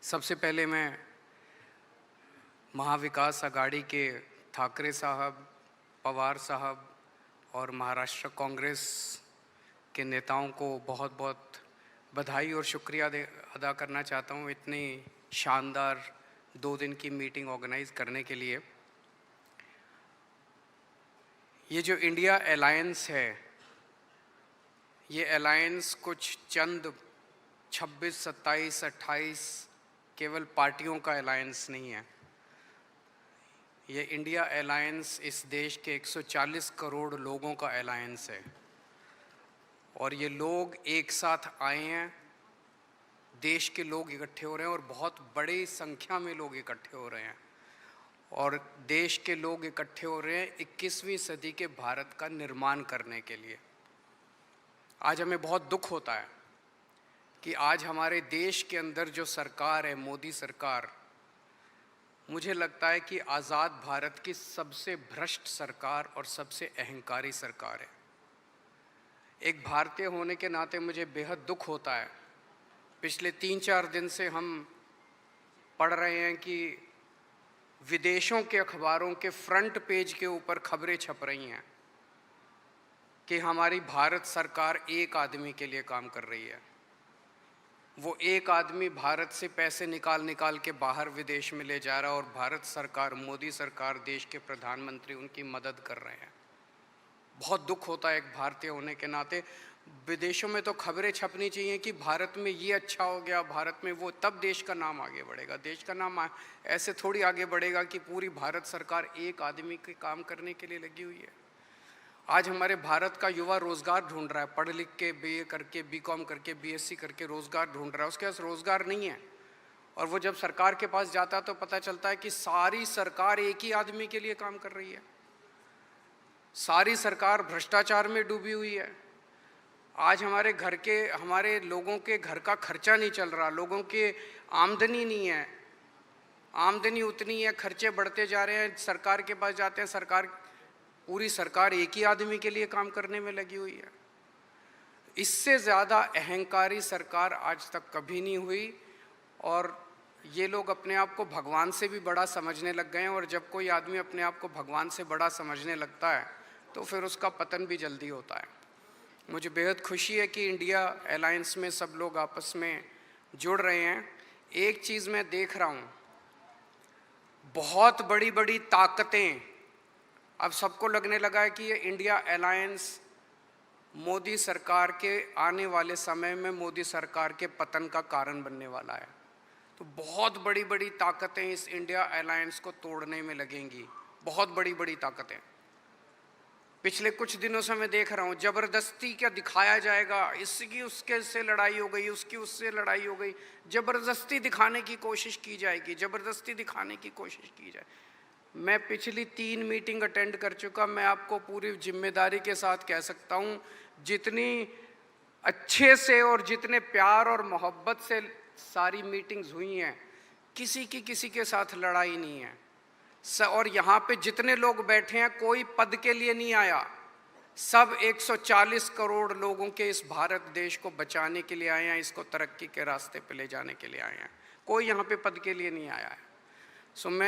सबसे पहले मैं महाविकास आघाड़ी के ठाकरे साहब, पवार साहब और महाराष्ट्र कांग्रेस के नेताओं को बहुत बहुत बधाई और शुक्रिया अदा करना चाहता हूँ इतनी शानदार 2 दिन की मीटिंग ऑर्गेनाइज करने के लिए। ये जो इंडिया अलायंस है, ये अलायंस कुछ चंद 26, 27, 28 केवल पार्टियों का अलायंस नहीं है। ये इंडिया अलायंस इस देश के 140 करोड़ लोगों का अलायंस है और ये लोग एक साथ आए हैं। देश के लोग इकट्ठे हो रहे हैं और बहुत बड़ी संख्या में लोग इकट्ठे हो रहे हैं और देश के लोग इकट्ठे हो रहे हैं 21वीं सदी के भारत का निर्माण करने के लिए। आज हमें बहुत दुख होता है कि आज हमारे देश के अंदर जो सरकार है, मोदी सरकार, मुझे लगता है कि आज़ाद भारत की सबसे भ्रष्ट सरकार और सबसे अहंकारी सरकार है। एक भारतीय होने के नाते मुझे बेहद दुख होता है। पिछले 3-4 दिन से हम पढ़ रहे हैं कि विदेशों के अखबारों के फ्रंट पेज के ऊपर खबरें छप रही हैं कि हमारी भारत सरकार एक आदमी के लिए काम कर रही है। वो एक आदमी भारत से पैसे निकाल के बाहर विदेश में ले जा रहा है और भारत सरकार, मोदी सरकार, देश के प्रधानमंत्री उनकी मदद कर रहे हैं। बहुत दुख होता है एक भारतीय होने के नाते। विदेशों में तो खबरें छपनी चाहिए कि भारत में ये अच्छा हो गया, भारत में वो, तब देश का नाम आगे बढ़ेगा। देश का नाम ऐसे थोड़ी आगे बढ़ेगा कि पूरी भारत सरकार एक आदमी के काम करने के लिए लगी हुई है। आज हमारे भारत का युवा रोज़गार ढूंढ रहा है, पढ़ लिख के बीए करके, बीकॉम करके, बीएससी करके रोज़गार ढूंढ रहा है। उसके पास रोज़गार नहीं है और वो जब सरकार के पास जाता है तो पता चलता है कि सारी सरकार एक ही आदमी के लिए काम कर रही है। सारी सरकार भ्रष्टाचार में डूबी हुई है। आज हमारे लोगों के घर का खर्चा नहीं चल रहा, लोगों के आमदनी नहीं है, आमदनी उतनी है, खर्चे बढ़ते जा रहे हैं। सरकार के पास जाते हैं, पूरी सरकार एक ही आदमी के लिए काम करने में लगी हुई है। इससे ज़्यादा अहंकारी सरकार आज तक कभी नहीं हुई और ये लोग अपने आप को भगवान से भी बड़ा समझने लग गए हैं और जब कोई आदमी अपने आप को भगवान से बड़ा समझने लगता है तो फिर उसका पतन भी जल्दी होता है। मुझे बेहद खुशी है कि इंडिया अलायंस में सब लोग आपस में जुड़ रहे हैं। एक चीज़ मैं देख रहा हूँ, बहुत बड़ी बड़ी ताकतें, अब सबको लगने लगा है कि ये इंडिया अलायंस मोदी सरकार के आने वाले समय में मोदी सरकार के पतन का कारण बनने वाला है। तो बहुत बड़ी बड़ी ताकतें इस इंडिया अलायंस को तोड़ने में लगेंगी, बहुत बड़ी बड़ी ताकतें। पिछले कुछ दिनों से मैं देख रहा हूँ ज़बरदस्ती क्या दिखाया जाएगा, इसकी उसके से लड़ाई हो गई, उसकी उससे लड़ाई हो गई, ज़बरदस्ती दिखाने की कोशिश की जाएगी, ज़बरदस्ती दिखाने की कोशिश की जाए। मैं पिछली 3 मीटिंग अटेंड कर चुका, मैं आपको पूरी जिम्मेदारी के साथ कह सकता हूँ, जितनी अच्छे से और जितने प्यार और मोहब्बत से सारी मीटिंग्स हुई हैं, किसी के साथ लड़ाई नहीं है। और यहाँ पे जितने लोग बैठे हैं कोई पद के लिए नहीं आया, सब 140 करोड़ लोगों के इस भारत देश को बचाने के लिए आए हैं, इसको तरक्की के रास्ते पे ले जाने के लिए आए हैं। कोई यहाँ पे पद के लिए नहीं आया है।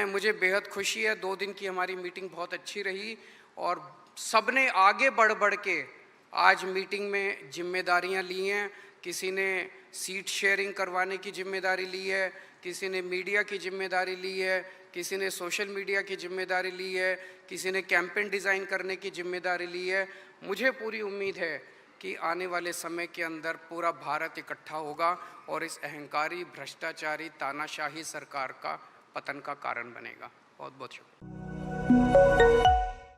मुझे बेहद खुशी है। 2 दिन की हमारी मीटिंग बहुत अच्छी रही और सबने आगे बढ़ के आज मीटिंग में जिम्मेदारियां ली हैं। किसी ने सीट शेयरिंग करवाने की जिम्मेदारी ली है, किसी ने मीडिया की जिम्मेदारी ली है, किसी ने सोशल मीडिया की जिम्मेदारी ली है, किसी ने कैंपेन डिज़ाइन करने की जिम्मेदारी ली है। मुझे पूरी उम्मीद है कि आने वाले समय के अंदर पूरा भारत इकट्ठा होगा और इस अहंकारी, भ्रष्टाचारी, तानाशाही सरकार का पतन का कारण बनेगा। बहुत बहुत शुक्रिया।